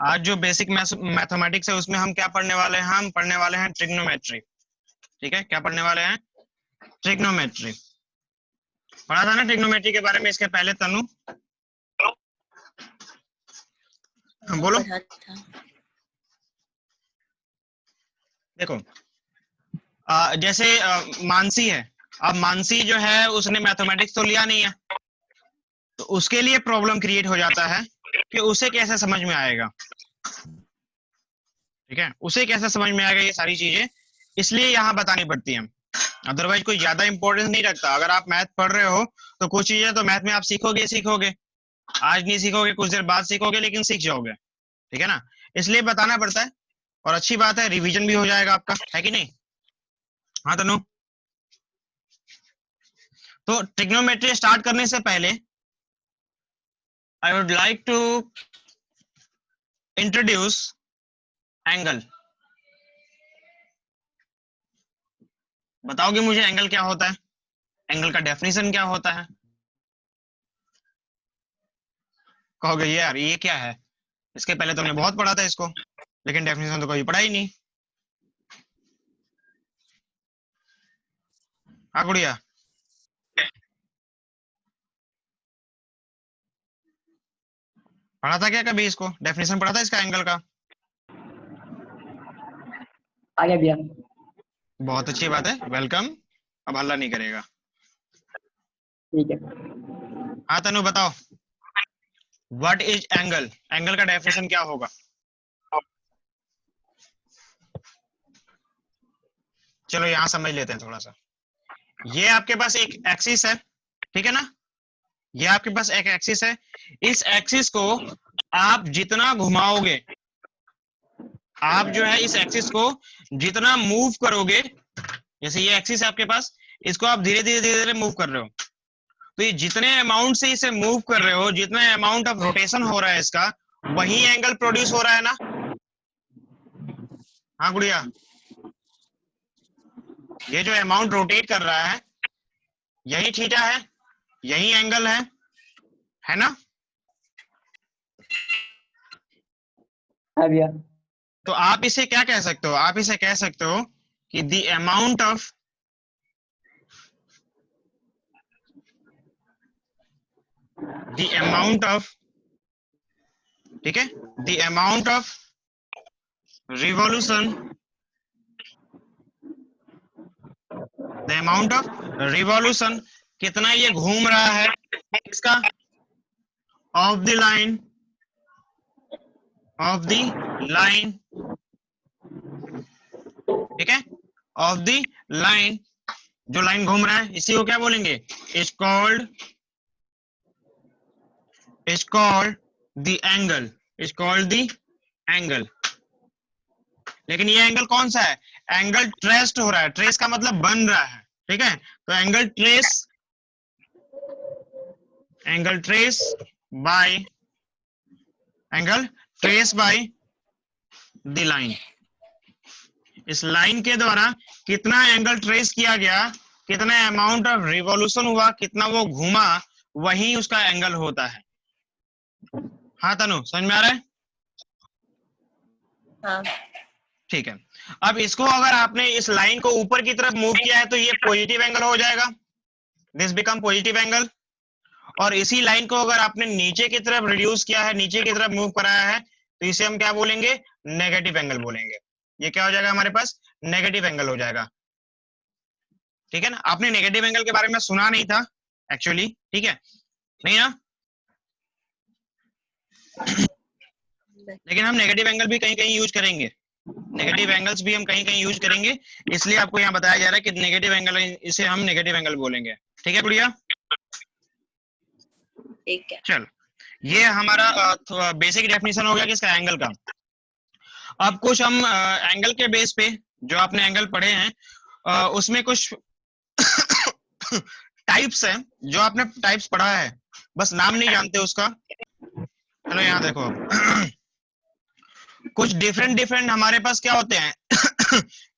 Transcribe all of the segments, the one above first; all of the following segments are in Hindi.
आज जो बेसिक मैथमेटिक्स है उसमें हम क्या पढ़ने वाले हैं? हम पढ़ने वाले हैं ट्रिग्नोमेट्री। ठीक है, क्या पढ़ने वाले हैं? ट्रिग्नोमेट्री। पढ़ा था ना ट्रिग्नोमेट्री के बारे में इसके पहले तनु? बोलो। देखो जैसे मानसी है, अब मानसी जो है उसने मैथमेटिक्स तो लिया नहीं है, तो उसके लिए प्रॉब्लम क्रिएट हो जाता है कि उसे कैसे समझ में आएगा। ठीक है, उसे कैसे समझ में आएगा ये सारी चीजें, इसलिए यहाँ बतानी पड़ती है। अदरवाइज कोई ज्यादा इंपॉर्टेंस नहीं रखता। अगर आप मैथ पढ़ रहे हो तो कुछ चीजें तो मैथ में आप सीखोगे सीखोगे, आज नहीं सीखोगे, कुछ देर बाद सीखोगे, लेकिन सीख जाओगे। ठीक है ना, इसलिए बताना पड़ता है। और अच्छी बात है, रिवीजन भी हो जाएगा आपका, है कि नहीं? हाँ तनु। तो ट्रिग्नोमेट्री स्टार्ट करने से पहले I would like to introduce angle. बताओगे मुझे एंगल क्या होता है? एंगल का डेफिनेशन क्या होता है? कहोगे यार ये क्या है, इसके पहले तो हमने बहुत पढ़ा था इसको, लेकिन डेफिनेशन तो कभी पढ़ा ही नहीं। हाँ गुड़िया, पढ़ा था क्या कभी इसको? डेफिनेशन पढ़ा था इसका एंगल का? आ गया भैया। बहुत अच्छी बात है, वेलकम। अब हल्ला नहीं करेगा। ठीक है। हाँ तनु बताओ, व्हाट इज एंगल? एंगल का डेफिनेशन क्या होगा? चलो यहाँ समझ लेते हैं थोड़ा सा। ये आपके पास एक एक्सिस है, ठीक है ना? ये आपके पास एक एक्सिस है। इस एक्सिस को आप जितना घुमाओगे, आप जो है इस एक्सिस को जितना मूव करोगे, जैसे ये एक्सिस है आपके पास, इसको आप धीरे धीरे धीरे धीरे मूव कर रहे हो, तो ये जितने अमाउंट से इसे मूव कर रहे हो, जितना अमाउंट ऑफ रोटेशन हो रहा है इसका, वही एंगल प्रोड्यूस हो रहा है ना? हाँ गुड़िया, ये जो अमाउंट रोटेट कर रहा है यही थीटा है, यही एंगल है ना? हाँ भैया। तो आप इसे क्या कह सकते हो? आप इसे कह सकते हो कि द अमाउंट ऑफ ठीक है, the amount of revolution, the amount of revolution, कितना ये घूम रहा है इसका, of the line, of the line, ठीक है, ऑफ द लाइन, जो लाइन घूम रहा है इसी को क्या बोलेंगे? Is called the angle, is called the angle. लेकिन ये एंगल कौन सा है? एंगल ट्रेस्ड हो रहा है, ट्रेस का मतलब बन रहा है। ठीक है, तो angle trace by the line. इस लाइन के द्वारा कितना एंगल ट्रेस किया गया, कितना अमाउंट ऑफ रिवॉल्यूशन हुआ, कितना वो घूमा, वही उसका एंगल होता है। हाँ तनु, समझ में आ रहा है? हाँ। ठीक है, अब इसको अगर आपने इस लाइन को ऊपर की तरफ मूव किया है तो ये पॉजिटिव एंगल हो जाएगा, दिस बिकम पॉजिटिव एंगल। और इसी लाइन को अगर आपने नीचे की तरफ रिड्यूस किया है, नीचे की तरफ मूव कराया है, तो इसे हम क्या बोलेंगे? नेगेटिव एंगल बोलेंगे। ये क्या हो जाएगा हमारे पास? नेगेटिव एंगल हो जाएगा। ठीक है ना, आपने नेगेटिव एंगल के बारे में सुना नहीं था एक्चुअली, ठीक है नहीं ना? लेकिन हम नेगेटिव एंगल भी कहीं कहीं यूज करेंगे, नेगेटिव एंगल्स भी हम कहीं कहीं यूज करेंगे, इसलिए आपको यहाँ बताया जा रहा है कि नेगेटिव एंगल, इसे हम नेगेटिव एंगल बोलेंगे। ठीक है गुड़िया? ठीक है। चल, ये हमारा बेसिक डेफिनेशन हो गया किसका? एंगल का। अब कुछ हम एंगल के बेस पे, जो आपने एंगल पढ़े हैं उसमें कुछ टाइप्स हैं, जो आपने टाइप्स पढ़ा है, बस नाम नहीं जानते उसका। चलो यहाँ देखो कुछ डिफरेंट हमारे पास क्या होते हैं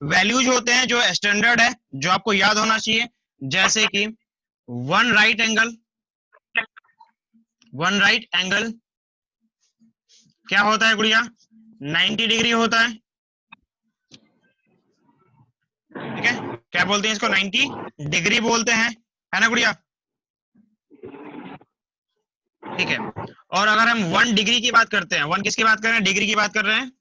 वैल्यूज होते हैं जो स्टैंडर्ड है, जो आपको याद होना चाहिए, जैसे कि वन राइट एंगल, क्या होता है गुड़िया? 90 डिग्री होता है। ठीक है, क्या बोलते हैं इसको? 90 डिग्री बोलते हैं, है ना गुड़िया? ठीक है, और अगर हम 1 डिग्री की बात करते हैं, 1 किसकी बात कर रहे हैं? डिग्री की बात कर रहे हैं।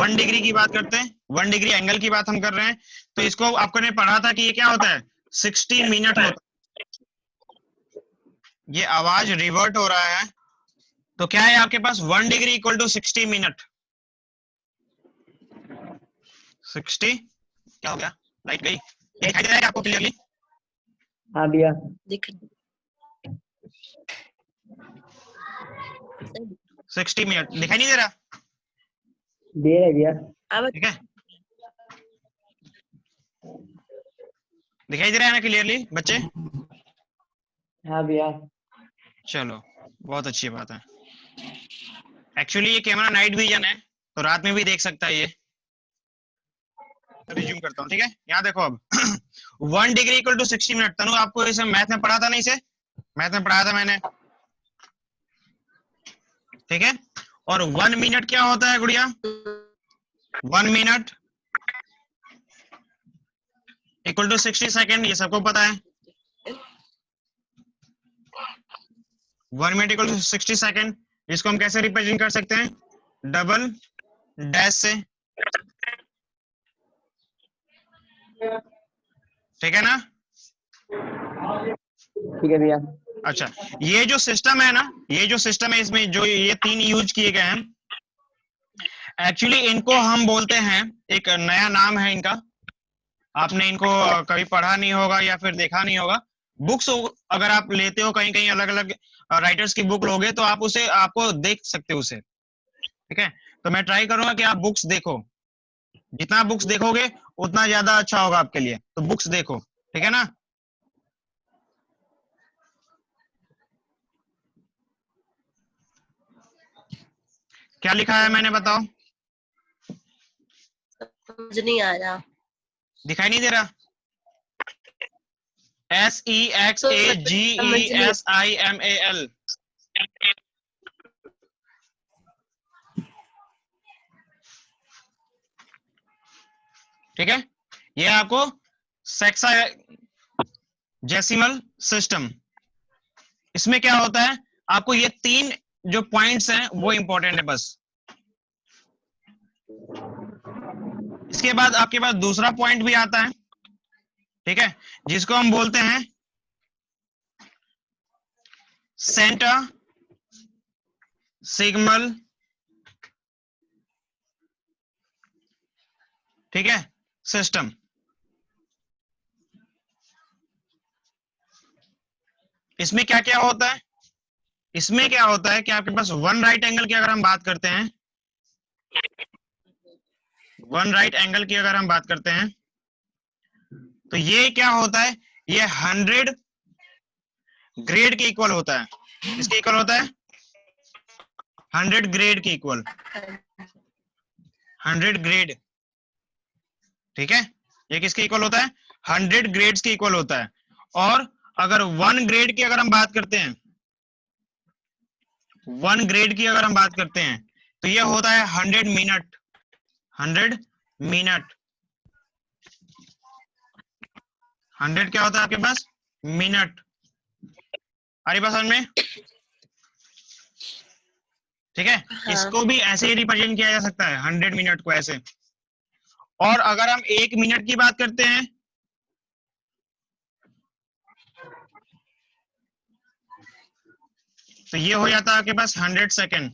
1 डिग्री की बात करते हैं, 1 डिग्री एंगल की बात हम कर रहे हैं। तो इसको आपको ने पढ़ा था कि ये क्या होता है? 60 मिनट होता है। ये आवाज रिवर्ट हो रहा है, तो क्या है आपके पास? 1 डिग्री इक्वल टू 60 मिनट। 60 क्या हो गया? लाइट गई? ये दिखाई दे रहा है आपको क्लियरली? हाँ भैया। दिख 60 मिनट दिखाई नहीं दे रहा? दे रहे भैया। अब ठीक है, दिखाई दे रहा है ना क्लियरली बच्चे? हाँ भैया। चलो, बहुत अच्छी बात है। एक्चुअली ये कैमरा नाइट विजन है, तो रात में भी देख सकता है ये। रिज्यूम करता हूँ, ठीक है? यहाँ देखो अब 1 डिग्री इक्वल टू 60 मिनट। तनु, आपको इसे मैथ में पढ़ा था नहीं? इसे मैथ में पढ़ाया था मैंने, ठीक है? और 1 मिनट क्या होता है गुड़िया? 1 मिनट इक्वल टू 60 सेकेंड, ये सबको पता है। 1 मिनट इक्वल टू 60 सेकेंड। इसको हम कैसे रिप्रेजेंट कर सकते हैं? डबल डैश से, ठीक है ना? ठीक है भैया। अच्छा, ये जो सिस्टम है ना, ये जो सिस्टम है, इसमें जो ये 3 यूज किए गए हैं, एक्चुअली इनको हम बोलते हैं, एक नया नाम है इनका, आपने इनको कभी पढ़ा नहीं होगा या फिर देखा नहीं होगा। बुक्स अगर आप लेते हो, कहीं कहीं अलग अलग राइटर्स की बुक लोगे, तो आप उसे, आपको देख सकते हो उसे, ठीक है? तो मैं ट्राई करूंगा कि आप बुक्स देखो, जितना बुक्स देखोगे उतना ज्यादा अच्छा होगा आपके लिए, तो बुक्स देखो, ठीक है ना? क्या लिखा है मैंने, बताओ? समझ नहीं आ रहा। दिखाई नहीं दे रहा? SEXAGESIMAL, ठीक है? ये आपको सेक्साजेसिमल सिस्टम, इसमें क्या होता है, आपको ये 3 जो पॉइंट्स हैं वो इंपॉर्टेंट है बस। इसके बाद आपके पास दूसरा पॉइंट भी आता है, ठीक है, जिसको हम बोलते हैं सेंटर सिग्नल, ठीक है, सिस्टम। इसमें क्या क्या होता है? इसमें क्या होता है कि आपके पास 1 राइट एंगल की अगर हम बात करते हैं, 1 राइट एंगल की अगर हम बात करते हैं, तो ये क्या होता है? ये 100 ग्रेड के इक्वल होता है। किसके इक्वल होता है? 100 ग्रेड के इक्वल, 100 ग्रेड, ठीक है? ये किसके इक्वल होता है? 100 ग्रेड्स के इक्वल होता है। और अगर 1 ग्रेड की अगर हम बात करते हैं, 1 ग्रेड की अगर हम बात करते हैं, तो ये होता है 100 मिनट, 100 मिनट। 100 क्या होता है आपके पास? मिनट। अरे बात समझ में? ठीक है, हाँ। इसको भी ऐसे ही रिप्रेजेंट किया जा सकता है, 100 मिनट को ऐसे। और अगर हम 1 मिनट की बात करते हैं, तो ये हो जाता है आपके पास 100 सेकेंड,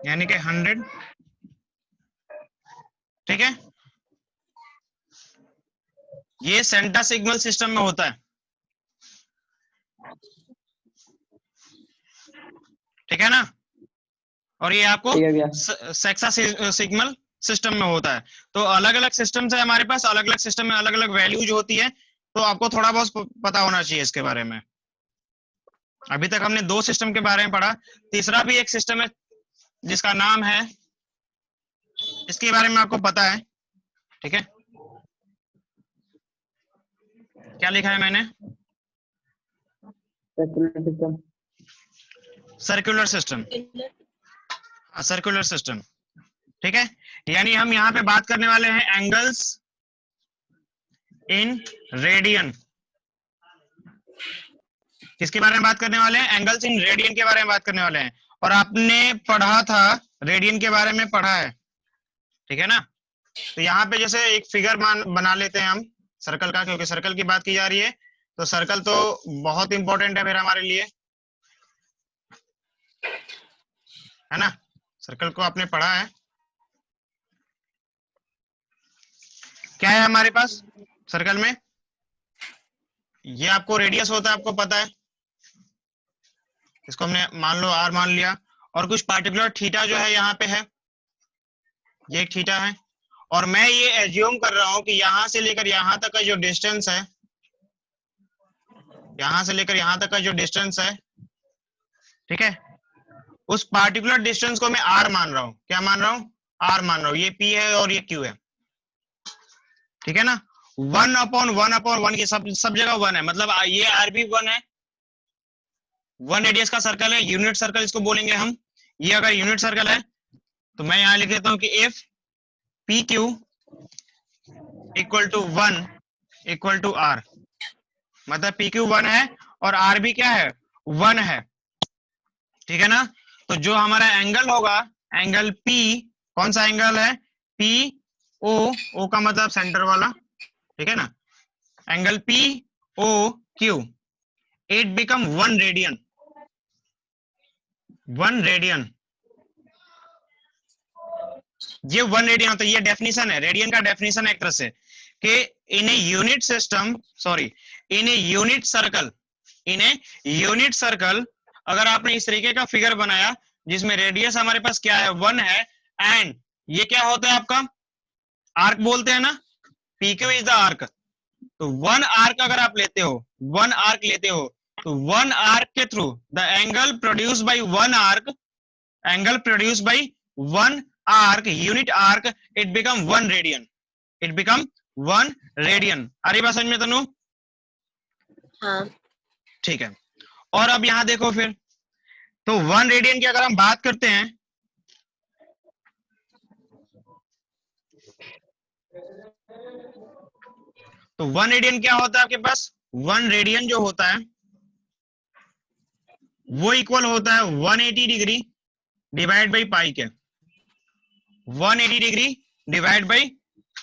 यानी कि 100, ठीक है? ये सेंटर सिग्नल सिस्टम में होता है, ठीक है ना? और ये आपको ठीक है भैया। सेक्सा सिग्नल सिस्टम में होता है। तो अलग अलग सिस्टम है हमारे पास, अलग अलग सिस्टम में अलग अलग वैल्यूज होती है, तो आपको थोड़ा बहुत पता होना चाहिए इसके बारे में। अभी तक हमने 2 सिस्टम के बारे में पढ़ा, तीसरा भी एक सिस्टम है जिसका नाम है, इसके बारे में आपको पता है, ठीक है? क्या लिखा है मैंने? Circular system. Circular system, circular system, ठीक है। यानी हम यहाँ पे बात करने वाले हैं एंगल्स इन रेडियन। किसके बारे में बात करने वाले हैं? एंगल्स इन रेडियन के बारे में बात करने वाले हैं। और आपने पढ़ा था, रेडियन के बारे में पढ़ा है, ठीक है ना। तो यहाँ पे जैसे एक फिगर बना लेते हैं हम सर्कल का, क्योंकि सर्कल की बात की जा रही है, तो सर्कल तो बहुत इंपॉर्टेंट है मेरा हमारे लिए, है ना। सर्कल को आपने पढ़ा है। क्या है हमारे पास सर्कल में? ये आपको रेडियस होता है, आपको पता है। इसको हमने मान लो आर मान लिया, और कुछ पार्टिकुलर थीटा जो है यहाँ पे है, ये एक थीटा है। और मैं ये एज्यूम कर रहा हूं कि यहां से लेकर यहां तक का जो डिस्टेंस है, यहां से लेकर यहां तक का जो डिस्टेंस है, ठीक है, उस पार्टिकुलर डिस्टेंस को मैं आर मान रहा हूं। क्या मान रहा हूं? आर मान रहा हूं। ये पी है और ये क्यू है, ठीक है ना। 1/1/1 की सब जगह 1 है, मतलब ये आर भी 1 है। 1 रेडियस का सर्कल है, यूनिट सर्कल इसको बोलेंगे हम। ये अगर यूनिट सर्कल है तो मैं यहां लिख देता हूं कि if P Q equal to 1 equal to R, मतलब पी क्यू 1 है और आर भी क्या है? 1 है, ठीक है ना। तो जो हमारा एंगल होगा, एंगल पी, कौन सा एंगल है? पी ओ, ओ का मतलब सेंटर वाला, ठीक है ना। Angle P O Q, it become 1 radian. 1 radian, ये 1 रेडियन होता है। ये डेफिनेशन है, रेडियन का डेफिनेशन है एक तरह से, कि इन a unit system, sorry, in a unit circle, in a unit circle, अगर आपने इस तरीके का फिगर बनाया जिसमें रेडियस हमारे पास क्या है? 1 है, एंड ये क्या होता है आपका? आर्क बोलते हैं ना, PQ इज द आर्क। तो 1 आर्क अगर आप लेते हो, 1 आर्क लेते हो, तो 1 आर्क के through the angle produce by 1 arc, angle produce by 1 arc, unit arc, it become 1 radian, it become 1 radian. आ रही बात समझ में तनु? हाँ। ठीक है। और अब यहां देखो फिर, तो 1 रेडियन की अगर हम बात करते हैं, तो 1 रेडियन क्या होता है आपके पास? 1 रेडियन जो होता है वो इक्वल होता है 180 डिग्री डिवाइड बाई पाई के। 180 डिग्री डिवाइड बाई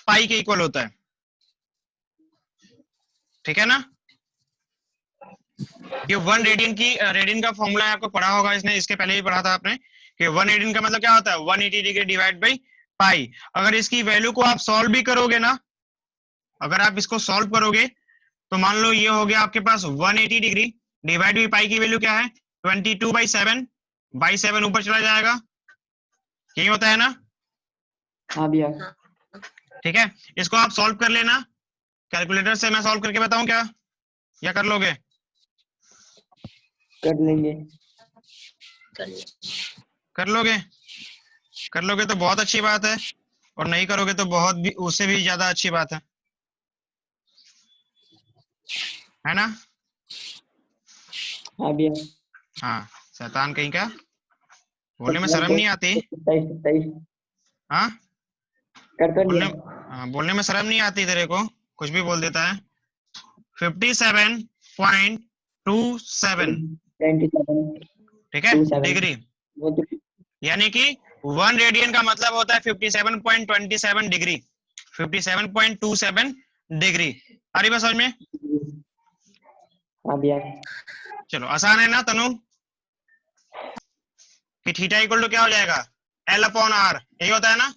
पाई के इक्वल होता है, ठीक है ना। ये 1 रेडियन की, रेडियन का फॉर्मूला आपको पढ़ा होगा, इसने इसके पहले ही पढ़ा था आपने, कि 1 रेडियन का मतलब क्या होता है? 180 डिग्री डिवाइड बाई पाई। अगर इसकी वैल्यू को आप सॉल्व भी करोगे ना, अगर आप इसको सॉल्व करोगे तो मान लो ये हो गया आपके पास 180 डिग्री डिवाइड बाई पाई की वैल्यू क्या है? 22/7, बाई 7 ऊपर चला जाएगा, यही होता है ना। हाँ भैया। ठीक है, इसको आप सॉल्व कर लेना कैलकुलेटर से। मैं सॉल्व करके बताऊं क्या, या कर लोगे? कर लेंगे। कर लोगे? कर लोगे तो बहुत अच्छी बात है, और नहीं करोगे तो बहुत भी, उससे भी ज्यादा अच्छी बात है ना। हाँ भैया। हाँ, शैतान कहीं का, बोलने में शर्म नहीं आती। 27। हाँ, कर तो बोलने, लिया। हाँ, बोलने में शर्म नहीं आती तेरे को, कुछ भी बोल देता है। 57.27, 27 ठीक है, 27 डिग्री। वो तो यानी कि 1 रेडियन का मतलब होता है 57.27 डिग्री, 57.27 डिग्री। आ रही बात समझ में? हाँ भैया। चलो, आसान है ना तनु, कि थीटा इक्वल टू क्या हो जाएगा? L/R, यही होता है ना।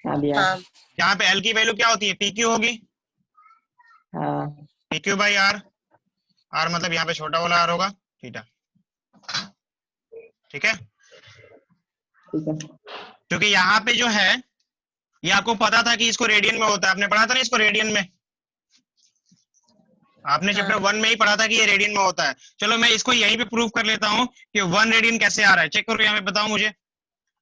हाँ भैया। हाँ। यहाँ पे L की वैल्यू क्या होती है? PQ होगी, हाँ PQ बाई R, R मतलब यहाँ पे छोटा वाला R होगा, थीटा, ठीक है। ठीक है। क्योंकि यहाँ पे जो है, ये आपको पता था कि इसको रेडियन में होता है, आपने पढ़ा था ना इसको रेडियन में, आपने हाँ। चैप्टर 1 में ही पढ़ा था कि ये रेडियन में होता है। चलो मैं इसको यहीं पे प्रूव कर लेता हूँ कि 1 रेडियन कैसे आ रहा है, चेक करो यहाँ पे, बताओ मुझे।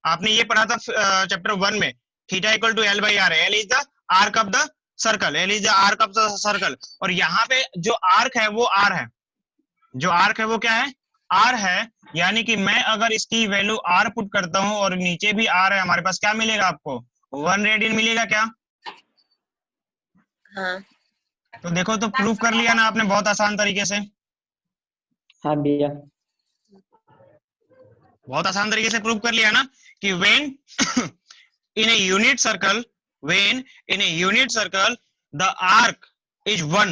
आपने ये पढ़ा था चैप्टर 1 में, थीटा इक्वल टू L/R है, L is the arc of the circle, L is the arc of the circle, और यहाँ पे जो आर्क है वो R है, जो आर्क है वो क्या है, आर है, यानी कि मैं अगर इसकी वैल्यू आर पुट करता हूं और नीचे भी आर है, हमारे पास क्या मिलेगा आपको, 1 रेडियन मिलेगा क्या। हाँ तो देखो, तो प्रूफ कर लिया ना आपने बहुत आसान तरीके से, हाँ भैया। बहुत आसान तरीके से प्रूव कर लिया ना कि when in a unit circle, when in a unit circle the arc is 1,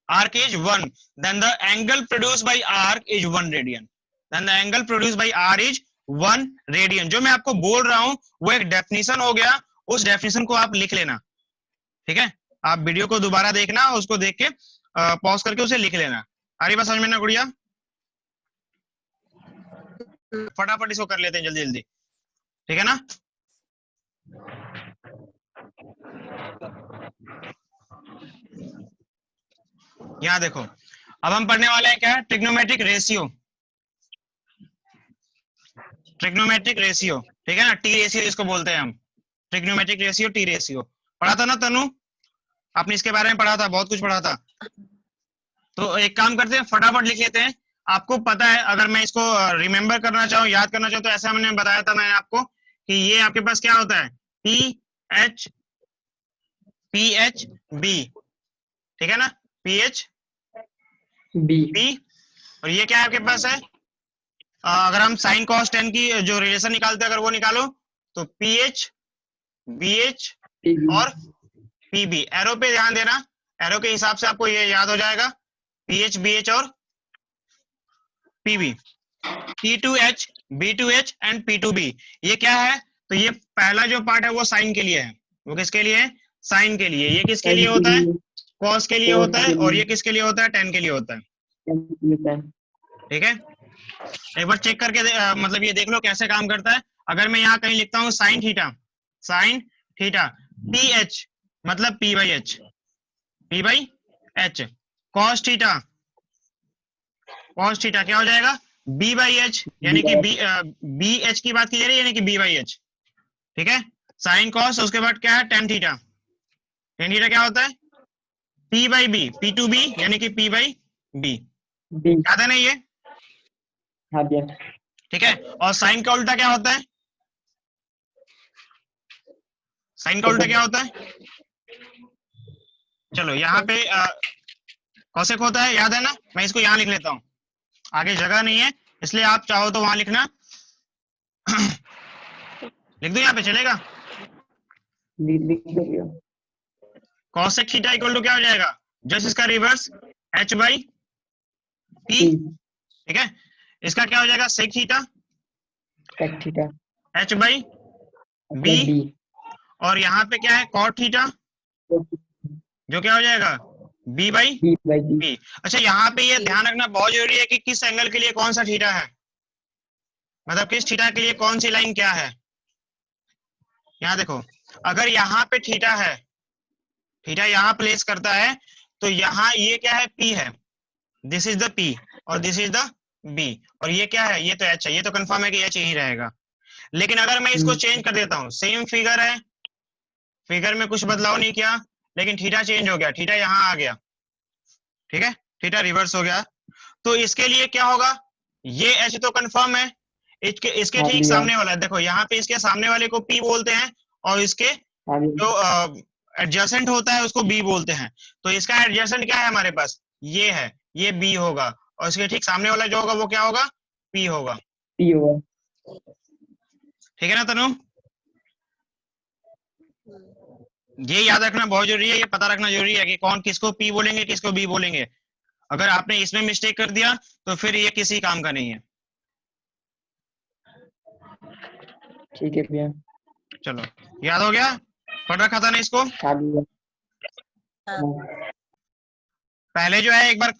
arc is 1, then the angle produced by arc is 1 radian, then the angle produced by r is 1 radian। जो मैं आपको बोल रहा हूं वो एक डेफिनेशन हो गया, उस डेफिनेशन को आप लिख लेना, ठीक है। आप वीडियो को दोबारा देखना, उसको देख के पॉज करके उसे लिख लेना। आ रही बात समझ में ना गुड़िया, फटाफट इसको कर लेते हैं जल्दी जल्दी, ठीक है ना। यहाँ देखो, अब हम पढ़ने वाले हैं क्या है, ट्रिग्नोमेट्रिक रेशियो, ट्रिग्नोमेट्रिक रेशियो, ठीक है ना, टी रेशियो इसको बोलते हैं हम, ट्रिग्नोमेट्रिक रेशियो, टी रेशियो। पढ़ा था ना तनु, आपने इसके बारे में पढ़ा था, बहुत कुछ पढ़ा था। तो एक काम करते हैं, फटाफट लिख लेते हैं। आपको पता है, अगर मैं इसको रिमेम्बर करना चाहूँ, याद करना चाहूँ, तो ऐसा मैंने बताया था मैंने आपको कि ये आपके पास क्या होता है, पी एच बी, ठीक है ना, पी एच बी। और ये क्या है आपके पास है, अगर हम साइन कॉस टेन की जो रिलेशन निकालते हैं, अगर वो निकालो तो पी एच बी एच और पी बी। एरो पे ध्यान देना, एरो के हिसाब से आपको ये याद हो जाएगा, पी एच बी एच और P B, P to H B to H and P to B. ये क्या है, तो ये पहला जो पार्ट है वो साइन के लिए है, वो किसके लिए है, साइन के लिए। ये किसके लिए होता है, कॉस के लिए होता है, और ये किसके लिए होता है, टेन के लिए होता है, ठीक है। एक बार चेक करके मतलब ये देख लो कैसे काम करता है। अगर मैं यहाँ कहीं लिखता हूँ sine theta, sine theta, P H मतलब P by H, P by H, cos theta, cos theta क्या हो जाएगा, बी बाई एच, यानी कि बी एच की बात की जा रही है, यानी कि बी बाई एच, ठीक है। साइन कॉस, उसके बाद क्या है, टेन थीटा, टेन थीटा क्या होता है, P by B, P to B, यानी कि पी बाई बी, याद है ना ये, हाँ भैया। ठीक है। और साइन का उल्टा क्या होता है, साइन का उल्टा क्या होता है, चलो यहाँ पे कौशिक होता है, याद है ना, मैं इसको यहाँ लिख लेता हूँ, आगे जगह नहीं है इसलिए आप चाहो तो वहां लिखना, लिख दो यहाँ पे चलेगा, कौशिक थीटा इक्वल टू क्या हो जाएगा, जस्ट इसका रिवर्स एच बाई पी, ठीक है। इसका क्या हो जाएगा, sec theta H by B, और यहाँ पे क्या है, कॉट थीटा, जो क्या हो जाएगा, बी बाई बी। अच्छा, यहाँ पे ये ध्यान रखना बहुत जरूरी है कि किस एंगल के लिए कौन सा थीटा है, मतलब किस थीटा के लिए कौन सी लाइन क्या है। यहाँ देखो, अगर यहाँ पे थीटा है, थीटा यहाँ प्लेस करता है, तो यहाँ ये क्या है, पी है, दिस इज द पी और दिस इज द बी, और ये क्या है, ये तो एच है, ये तो कंफर्म है कि एच यही रहेगा। लेकिन अगर मैं इसको चेंज कर देता हूँ, सेम फिगर है, फिगर में कुछ बदलाव नहीं किया, लेकिन थीटा चेंज हो गया, थीटा यहाँ आ गया, ठीक है, थीटा रिवर्स हो गया, तो इसके लिए क्या होगा, ये एच तो कंफर्म है, इसके ठीक सामने वाला है, देखो यहाँ पे इसके सामने वाले को पी बोलते हैं, और इसके जो एडजेसेंट होता है उसको बी बोलते हैं। तो इसका एडजेसेंट क्या है हमारे पास, ये है, ये बी होगा, और इसके ठीक सामने वाला जो होगा वो क्या होगा, पी होगा, ठीक है ना तनु। ये याद रखना बहुत जरूरी है, ये पता रखना जरूरी है कि कौन किसको पी बोलेंगे, किसको बी बोलेंगे। अगर आपने इसमें मिस्टेक कर दिया तो फिर ये किसी काम का नहीं है, ठीक है भैया। चलो, याद हो गया, पढ़ रखा था ना इसको। पहले जो है एक बार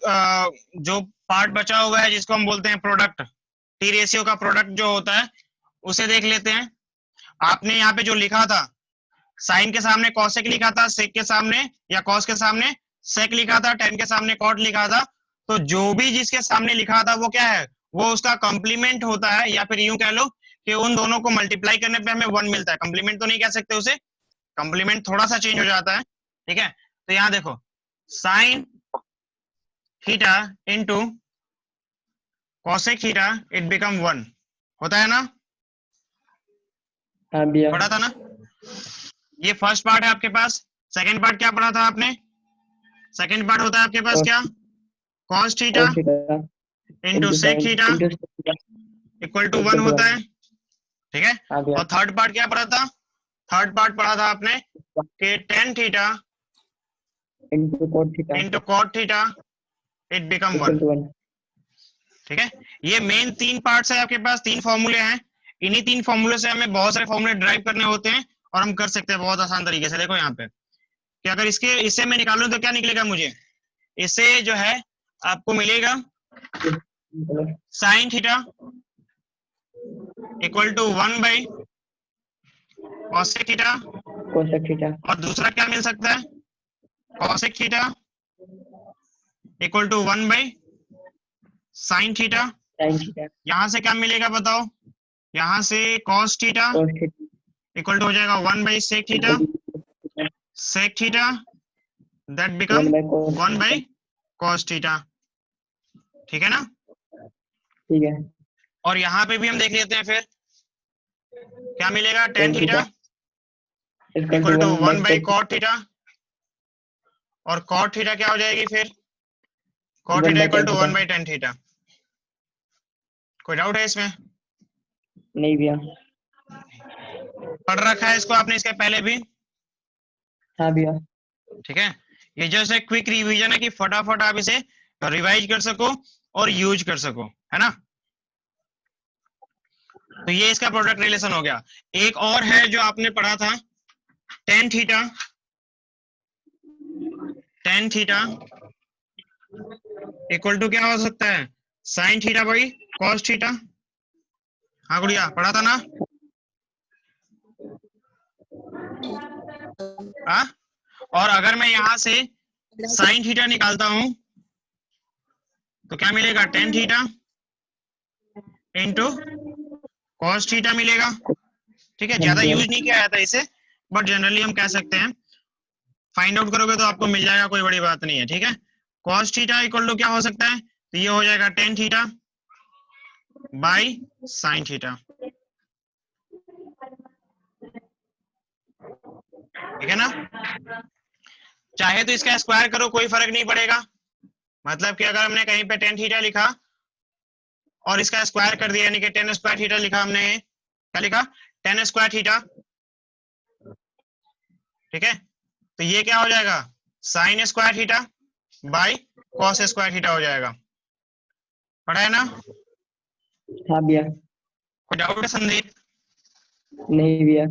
जो पार्ट बचा हुआ है जिसको हम बोलते हैं प्रोडक्ट, टी रेशियो का प्रोडक्ट जो होता है उसे देख लेते हैं। आपने यहाँ पे जो लिखा था, साइन के सामने कॉसेक लिखा था, सेक के सामने या कॉस के सामने सेक लिखा था, टेन के सामने कॉट लिखा था, तो जो भी जिसके सामने लिखा था वो क्या है, वो उसका कॉम्प्लीमेंट होता है, या फिर यूं कह लो कि उन दोनों को मल्टीप्लाई करने पे हमें 1 मिलता है। कॉम्प्लीमेंट तो नहीं कह सकते उसे, कॉम्प्लीमेंट थोड़ा सा चेंज हो जाता है, ठीक है। तो यहाँ देखो, sine theta into cosec theta it become 1 होता है ना, हाँ भैया। पढ़ा था ना। ये फर्स्ट पार्ट है आपके पास। सेकंड पार्ट क्या पढ़ा था आपने? सेकंड पार्ट होता है आपके पास क्या, cos theta cos theta into sec theta into sec theta equal to 1 होता है, ठीक है। हाँ भैया। और थर्ड पार्ट क्या पढ़ा था? थर्ड पार्ट पढ़ा था आपने कि tan theta into cot theta into cot theta it become 1, equal to 1। ठीक है। ये मेन 3 पार्ट्स है आपके पास, 3 फॉर्मूले हैं। इन्हीं 3 फॉर्मूले से हमें बहुत सारे फॉर्मूले ड्राइव करने होते हैं और हम कर सकते हैं बहुत आसान तरीके से। देखो यहाँ पे कि अगर इससे मैं निकालूं तो क्या निकलेगा मुझे, इससे जो है आपको मिलेगा sin theta equal to 1 by cosec theta, cosec theta और दूसरा क्या मिल सकता है, cosec theta equal to 1 by sin theta. sin theta यहां से क्या मिलेगा बताओ, यहां से cos theta cos theta equal to हो जाएगा 1 by sec theta, sec theta that become 1 by cos theta, ठीक है ना। ठीक है। और यहाँ पे भी हम देख लेते हैं फिर क्या मिलेगा, tan tan theta equal equal to to 1 by cos cot theta, और cot थीटा क्या हो जाएगी फिर, cot 1 theta by equal tan to theta. 1 by tan theta. कोई डाउट है इसमें? नहीं भैया। पढ़ रखा है इसको आपने इसके पहले भी, हाँ भैया। ठीक है। ये जस्ट एक क्विक रिवीजन है कि फटाफट आप इसे रिवाइज कर सको और यूज कर सको, है ना। तो ये इसका प्रोडक्ट रिलेशन हो गया। एक और है जो आपने पढ़ा था, tan theta, tan theta equal to क्या हो सकता है, sin theta by cos theta. हाँ गुड़िया पढ़ा था ना। हाँ, और अगर मैं यहां से sin थीटा निकालता हूं तो क्या मिलेगा, tan theta into cos theta मिलेगा, ठीक है। ज्यादा यूज नहीं किया जाता इसे, बट जनरली हम कह सकते हैं। फाइंड आउट करोगे तो आपको मिल जाएगा, कोई बड़ी बात नहीं है, ठीक है। cos थीटा इक्वल टू क्या हो सकता है, तो ये हो जाएगा tan theta by sin theta, ठीक है ना। चाहे तो इसका स्क्वायर करो, कोई फर्क नहीं पड़ेगा। मतलब कि अगर हमने कहीं पे tan थीटा लिखा और इसका स्क्वायर कर दिया, यानी कि tan स्क्वायर थीटा लिखा हमने, क्या लिखा, tan स्क्वायर थीटा, ठीक है। तो ये क्या हो जाएगा, sin square theta by cos square theta हो जाएगा। पढ़ा है ना। हाँ भैया। कोई डाउट है संदीप? नहीं भैया।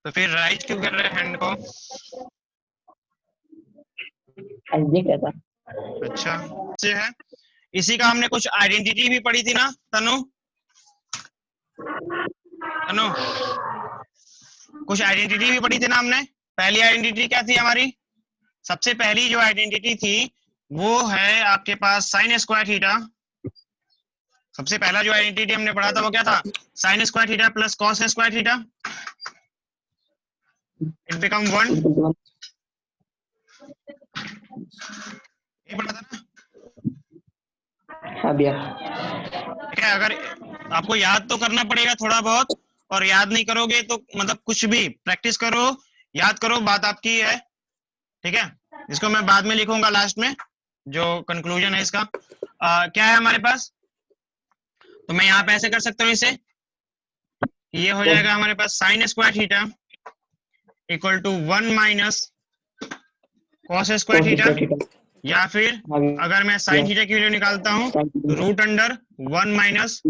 तो फिर राइज क्यों कर रहे हैं हैंड को? ये क्या था? अच्छा से है। इसी का हमने कुछ आइडेंटिटी भी पढ़ी थी ना तनु, तनु कुछ आइडेंटिटी भी पढ़ी थी ना हमने। पहली आइडेंटिटी क्या थी हमारी, सबसे पहली जो आइडेंटिटी थी वो है आपके पास sin स्क्वायर थीटा। सबसे पहला जो आइडेंटिटी हमने पढ़ा था वो क्या था, sin square theta plus cos square theta it become 1, ये पढ़ा था ना। हाँ भैया। ठीक है, अगर आपको याद तो करना पड़ेगा थोड़ा बहुत, और याद नहीं करोगे तो मतलब कुछ भी प्रैक्टिस करो, याद करो, बात आपकी है, ठीक है। इसको मैं बाद में लिखूंगा लास्ट में, जो कंक्लूजन है इसका। क्या है हमारे पास, तो मैं यहाँ पे ऐसे कर सकता हूँ इसे, ये हो जाएगा हमारे पास sin square theta equal to 1 minus cos square theta, या फिर अगर मैं sin थीटा की वैल्यू निकालता हूँ तो रूट अंडर 1 माइनस